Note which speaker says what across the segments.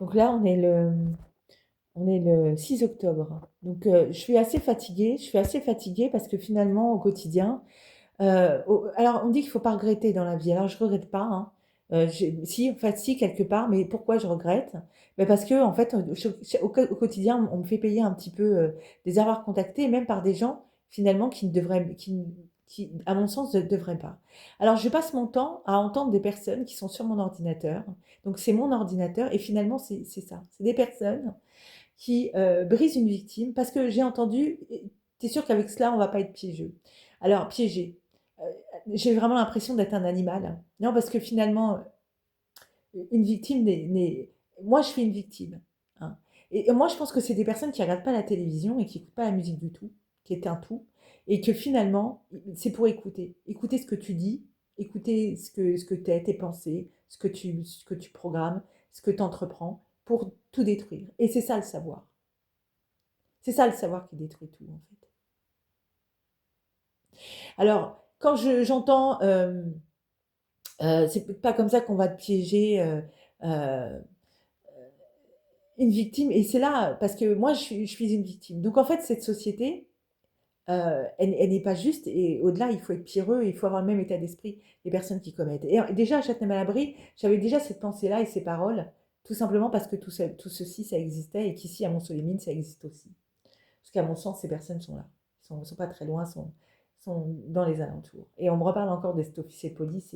Speaker 1: Donc là, on est le 6 octobre. Donc je suis assez fatiguée parce que finalement, au quotidien, alors on dit qu'il ne faut pas regretter dans la vie. Alors je ne regrette pas, hein. Si, en fait, si, quelque part, mais pourquoi je regrette? Ben parce que, en fait, au quotidien, on me fait payer un petit peu des avoirs contactés, même par des gens, finalement, qui ne devraient, qui, à mon sens, ne devraient pas. Alors, je passe mon temps à entendre des personnes qui sont sur mon ordinateur. Donc, c'est mon ordinateur, et finalement, c'est ça. C'est des personnes qui brisent une victime, parce que j'ai entendu, tu es sûr qu'avec cela, on ne va pas être piégeux. Alors, piégé. Euh, j'ai vraiment l'impression d'être un animal. Non, parce que finalement, une victime moi, je suis une victime, hein. Et moi, je pense que c'est des personnes qui ne regardent pas la télévision et qui n'écoutent pas la musique du tout, qui est un tout, et que finalement, c'est pour écouter. Écouter ce que tu dis, écouter ce que tes pensées, ce que tu programmes, ce que tu entreprends, pour tout détruire. Et c'est ça le savoir. C'est ça le savoir qui détruit tout, en fait. Alors, quand j'entends, c'est pas comme ça qu'on va te piéger, euh, une victime, et c'est là, parce que moi, je suis une victime. Donc, en fait, cette société, elle n'est pas juste, et au-delà, il faut être pierreux, il faut avoir le même état d'esprit des personnes qui commettent. Et déjà, à Châtenay-Malabry, j'avais déjà cette pensée-là et ces paroles, tout simplement parce que tout ceci, ça existait, et qu'ici, à Mont-Solémine, ça existe aussi. Parce qu'à mon sens, ces personnes sont là. Ils ne sont pas très loin, sont dans les alentours. Et on me reparle encore de cet officier de police,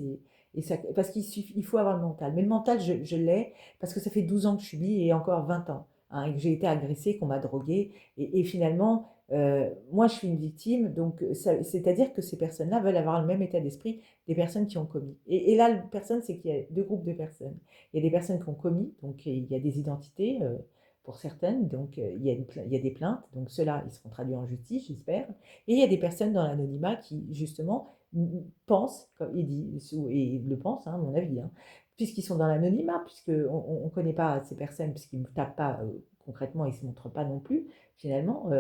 Speaker 1: et ça, parce il faut avoir le mental. Mais le mental, je l'ai, parce que ça fait 12 ans que je subis, et encore 20 ans, hein, et que j'ai été agressée, qu'on m'a droguée. Et finalement, moi, je suis une victime, donc c'est-à-dire que ces personnes-là veulent avoir le même état d'esprit des personnes qui ont commis. Et là, c'est qu'il y a deux groupes de personnes. Il y a des personnes qui ont commis, donc il y a des identités, pour certaines, donc il y a des plaintes, donc ceux-là, ils seront traduits en justice, j'espère. Et il y a des personnes dans l'anonymat qui, justement, pensent, comme il dit, et le pensent, hein, à mon avis, hein, puisqu'ils sont dans l'anonymat, puisqu'on ne connaît pas ces personnes, puisqu'ils ne me tapent pas concrètement, ils ne se montrent pas non plus, finalement,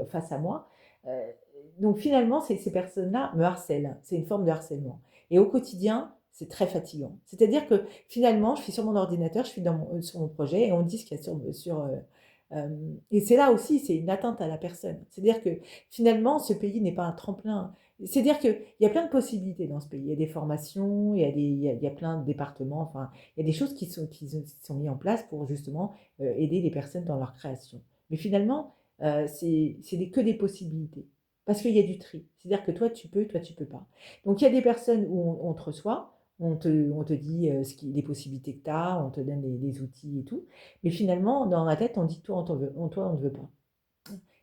Speaker 1: face à moi. Euh, donc finalement, ces personnes-là me harcèlent. C'est une forme de harcèlement. Et au quotidien, c'est très fatigant. C'est-à-dire que finalement, je suis sur mon ordinateur, je suis sur mon projet, et on dit ce qu'il y a euh, et c'est là aussi, c'est une atteinte à la personne. C'est-à-dire que finalement, ce pays n'est pas un tremplin. C'est-à-dire qu'il y a plein de possibilités dans ce pays. Il y a des formations, il y a plein de départements, enfin, il y a des choses qui sont mises en place pour justement aider les personnes dans leur création. Mais finalement, c'est que des possibilités. Parce qu'il y a du tri. C'est-à-dire que toi, tu peux pas. Donc il y a des personnes où on te reçoit, on te dit les possibilités que tu as, on te donne les outils et tout. Mais finalement, dans la tête, on dit toi, toi, on ne veut pas.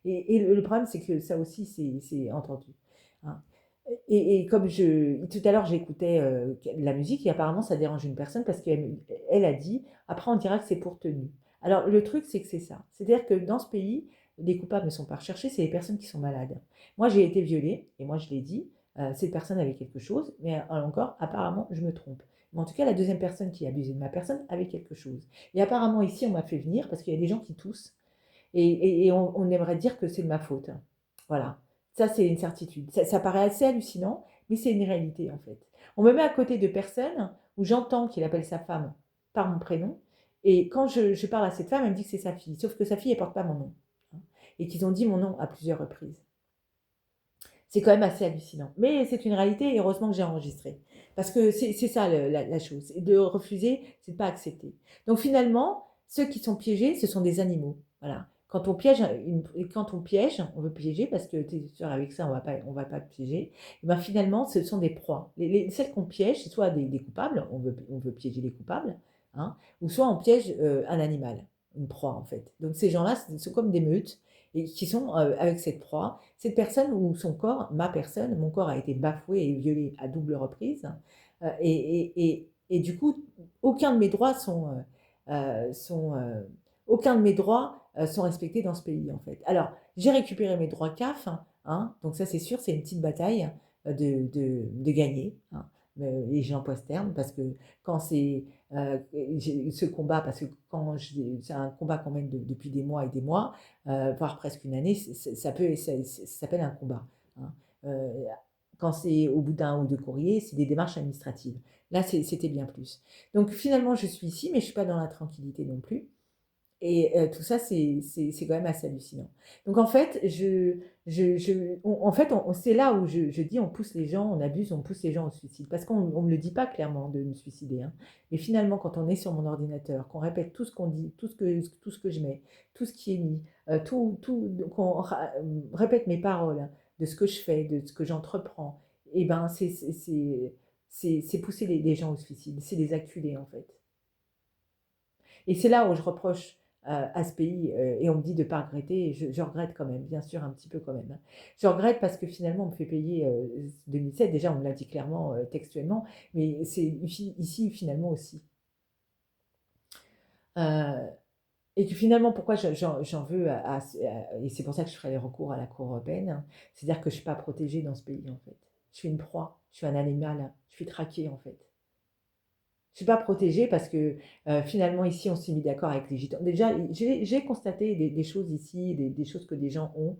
Speaker 1: Et le problème, c'est que ça aussi, c'est entendu, hein. Et comme tout à l'heure, j'écoutais de la musique, et apparemment, ça dérange une personne parce qu'elle a dit, après, on dira que c'est pour tenue. Alors, le truc, c'est que c'est ça. C'est-à-dire que dans ce pays, les coupables ne sont pas recherchés, c'est les personnes qui sont malades. Moi, j'ai été violée, et moi, je l'ai dit, cette personne avait quelque chose, mais encore, apparemment, je me trompe. Mais en tout cas, la deuxième personne qui a abusé de ma personne avait quelque chose. Et apparemment, ici, on m'a fait venir parce qu'il y a des gens qui toussent, et on aimerait dire que c'est de ma faute. Voilà. Ça, c'est une certitude. Ça paraît assez hallucinant, mais c'est une réalité, en fait. On me met à côté de personnes où j'entends qu'il appelle sa femme par mon prénom, et quand je parle à cette femme, elle me dit que c'est sa fille. Sauf que sa fille, elle porte pas mon nom, hein, et qu'ils ont dit mon nom à plusieurs reprises. C'est quand même assez hallucinant. Mais c'est une réalité, et heureusement que j'ai enregistré. Parce que c'est ça la chose. Et de refuser, c'est de pas accepter. Donc finalement, ceux qui sont piégés, ce sont des animaux. Voilà. Quand on piège, on veut piéger parce que tu es sûr avec ça, on va pas piéger. Et ben finalement, ce sont des proies. Celles qu'on piège, c'est soit des coupables, on veut piéger les coupables, hein, ou soit on piège un animal, une proie en fait. Donc ces gens-là, sont comme des meutes, et qui sont avec cette proie, cette personne où son corps, ma personne, mon corps a été bafoué et violé à double reprise. Et du coup, aucun de mes droits aucun de mes droits sont respectés dans ce pays, en fait. Alors, j'ai récupéré mes droits CAF, hein, donc ça c'est sûr, c'est une petite bataille de gagner, hein, et j'emploie ce terme parce que quand ce combat, parce que c'est un combat qu'on mène depuis des mois et des mois, voire presque une année, ça s'appelle un combat, hein. Euh, Quand c'est au bout d'un ou 2 courriers, c'est des démarches administratives. Là, c'était bien plus. Donc finalement, je suis ici, mais je suis pas dans la tranquillité non plus. Et tout ça, c'est quand même assez hallucinant. Donc en fait, en fait, c'est là où je dis on pousse les gens, on abuse, on pousse les gens au suicide. Parce qu'on ne me le dit pas clairement de me suicider, hein. Mais finalement, quand on est sur mon ordinateur, qu'on répète tout ce qu'on dit, tout ce que je mets, tout ce qui est mis, répète mes paroles, hein, de ce que je fais, de ce que j'entreprends, et ben c'est pousser les gens au suicide, c'est les acculer en fait. Et c'est là où je reproche à ce pays, et on me dit de ne pas regretter, et je regrette quand même, bien sûr, un petit peu quand même, hein. Je regrette parce que finalement, on me fait payer 2007, déjà, on me l'a dit clairement, textuellement, mais c'est ici, finalement aussi. Euh, et que finalement, pourquoi j'en veux et c'est pour ça que je ferai les recours à la Cour européenne, hein, c'est-à-dire que je ne suis pas protégée dans ce pays, en fait. Je suis une proie, je suis un animal, je suis traquée, en fait. Je suis pas protégée parce que finalement ici on s'est mis d'accord avec les gitans. Déjà j'ai constaté des choses ici, des choses que des gens ont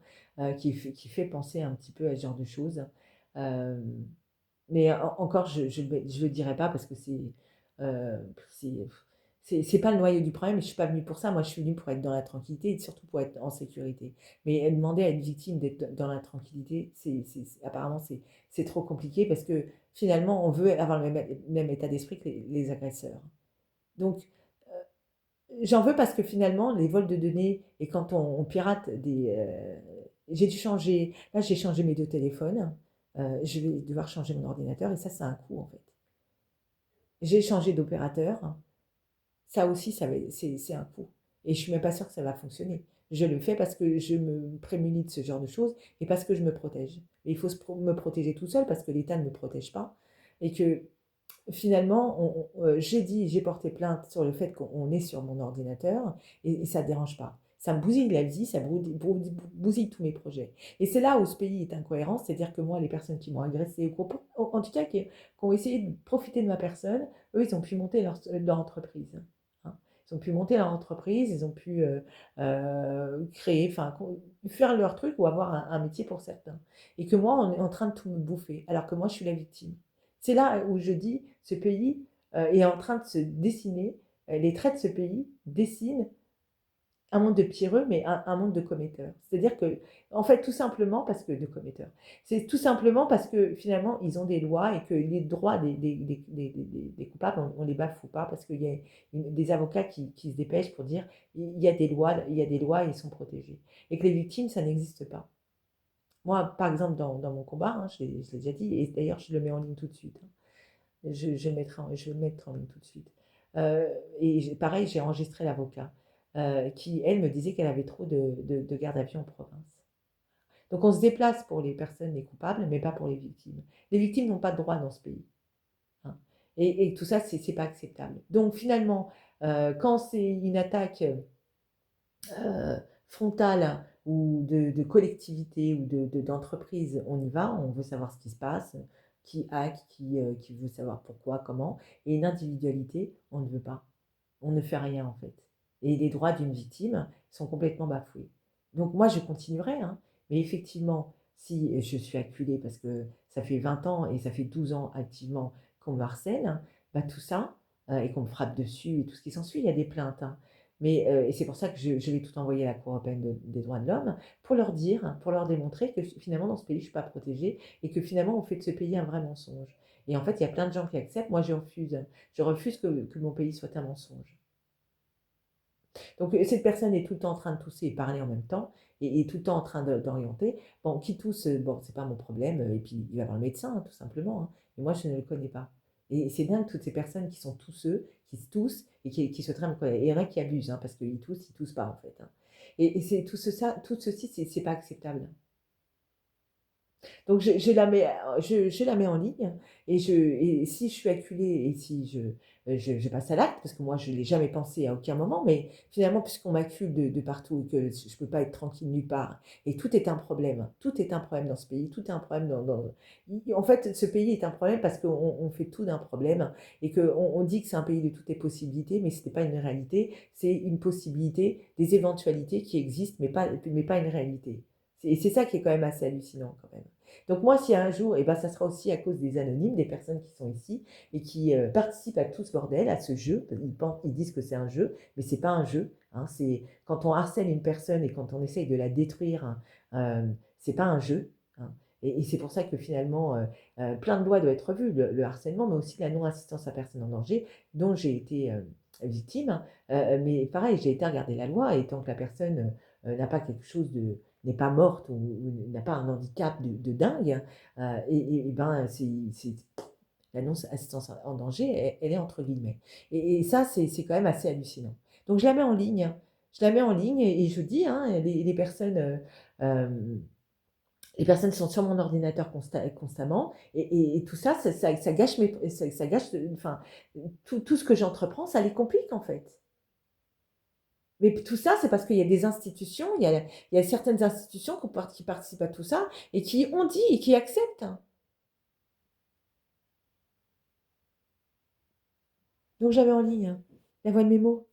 Speaker 1: qui fait penser un petit peu à ce genre de choses. Euh, mais encore je le dirai pas parce que euh, c'est c'est pas le noyau du problème. Et je suis pas venue pour ça. Moi je suis venue pour être dans la tranquillité et surtout pour être en sécurité. Mais demander à une victime d'être dans la tranquillité, apparemment c'est trop compliqué parce que finalement, on veut avoir le même état d'esprit que les agresseurs. Donc, j'en veux parce que finalement, les vols de données, et quand on pirate des... j'ai dû changer, là j'ai changé mes 2 téléphones, je vais devoir changer mon ordinateur, et ça a un coût en fait. J'ai changé d'opérateur, ça aussi, c'est un coût. Et je suis même pas sûre que ça va fonctionner. Je le fais parce que je me prémunis de ce genre de choses et parce que je me protège. Et il faut me protéger tout seul parce que l'État ne me protège pas. Et que finalement, j'ai porté plainte sur le fait qu'on est sur mon ordinateur et ça ne dérange pas. Ça me bousille la vie, ça bousille tous mes projets. Et c'est là où ce pays est incohérent, c'est-à-dire que moi, les personnes qui m'ont agressé, en tout cas qui ont essayé de profiter de ma personne, eux, ils ont pu monter leur entreprise, hein. Ils ont pu monter leur entreprise, ils ont pu créer, enfin, faire leur truc ou avoir un métier pour certains. Et que moi, on est en train de tout me bouffer, alors que moi, je suis la victime. C'est là où je dis, ce pays est en train de se dessiner, les traits de ce pays dessinent un monde de pierreux, mais un monde de commetteurs. C'est-à-dire que, en fait, tout simplement parce que de commetteurs. C'est tout simplement parce que finalement, ils ont des lois et que les droits des coupables, on ne les bafoue pas parce qu'il y a des avocats qui se dépêchent pour dire il y a des lois, il y a des lois et ils sont protégés. Et que les victimes, ça n'existe pas. Moi, par exemple, dans mon combat, hein, je l'ai déjà dit, et d'ailleurs, je le mets en ligne tout de suite, hein. Je vais le mettre en ligne tout de suite. Et pareil, j'ai enregistré l'avocat qui, elle, me disait qu'elle avait trop de garde à vue en province. Donc on se déplace pour les personnes, les coupables, mais pas pour les victimes. Les victimes n'ont pas de droit dans ce pays, hein. Et tout ça, c'est pas acceptable. Donc finalement, quand c'est une attaque euh, frontale ou de collectivité ou d'entreprise, on y va, on veut savoir ce qui se passe, qui hack, qui veut savoir pourquoi, comment. Et une individualité, on ne veut pas. On ne fait rien en fait. Et les droits d'une victime sont complètement bafoués. Donc moi, je continuerai, hein, mais effectivement, si je suis acculée parce que ça fait 20 ans et ça fait 12 ans activement qu'on me harcèle, hein, bah, tout ça, et qu'on me frappe dessus et tout ce qui s'ensuit, il y a des plaintes, hein. Mais, et c'est pour ça que je vais tout envoyer à la Cour européenne des droits de l'homme pour leur dire, pour leur démontrer que finalement dans ce pays je ne suis pas protégée et que finalement on fait de ce pays un vrai mensonge. Et en fait il y a plein de gens qui acceptent, moi je refuse que mon pays soit un mensonge. Donc cette personne est tout le temps en train de tousser et parler en même temps et tout le temps en train d'orienter. Bon, qui tousse, bon, c'est pas mon problème, et puis il va voir le médecin, hein, tout simplement, hein. Mais moi, je ne le connais pas. Et c'est dingue toutes ces personnes qui sont tousseux, qui se toussent et qui se traînent. Et il y en a qui abusent, hein, parce qu'ils toussent pas, en fait, hein. Et c'est tout ceci, c'est pas acceptable. Donc je la mets en ligne et si je suis acculée et si je passe à l'acte, parce que moi je ne l'ai jamais pensé à aucun moment, mais finalement puisqu'on m'accule de partout et que je ne peux pas être tranquille nulle part, et tout est un problème dans ce pays, tout est un problème En fait, ce pays est un problème parce qu'on fait tout d'un problème et qu'on dit que c'est un pays de toutes les possibilités, mais ce n'est pas une réalité, c'est une possibilité, des éventualités qui existent, mais pas une réalité. Et c'est ça qui est quand même assez hallucinant quand même. Donc moi, s'il y a un jour, et ben, ça sera aussi à cause des anonymes, des personnes qui sont ici et qui participent à tout ce bordel, à ce jeu. Ils disent que c'est un jeu, mais c'est pas un jeu. Hein, c'est quand on harcèle une personne et quand on essaye de la détruire, hein, c'est pas un jeu. Hein. Et c'est pour ça que finalement, plein de lois doivent être revues, le harcèlement, mais aussi la non-assistance à personne en danger, dont j'ai été victime. Hein. Mais pareil, j'ai été regarder la loi et tant que la personne n'a pas quelque chose de n'est pas morte ou n'a pas un handicap de dingue, et ben la non-assistance en danger, elle est entre guillemets. Et ça, c'est quand même assez hallucinant. Donc je la mets en ligne. Hein. Je la mets en ligne et je dis, hein, euh, les personnes sont sur mon ordinateur constamment et tout ça, ça gâche ça gâche, enfin, tout ce que j'entreprends, ça les complique en fait. Mais tout ça, c'est parce qu'il y a des institutions, il y a certaines institutions qui participent à tout ça et qui ont dit et qui acceptent. Donc j'avais en ligne, hein, la voix de mes mots.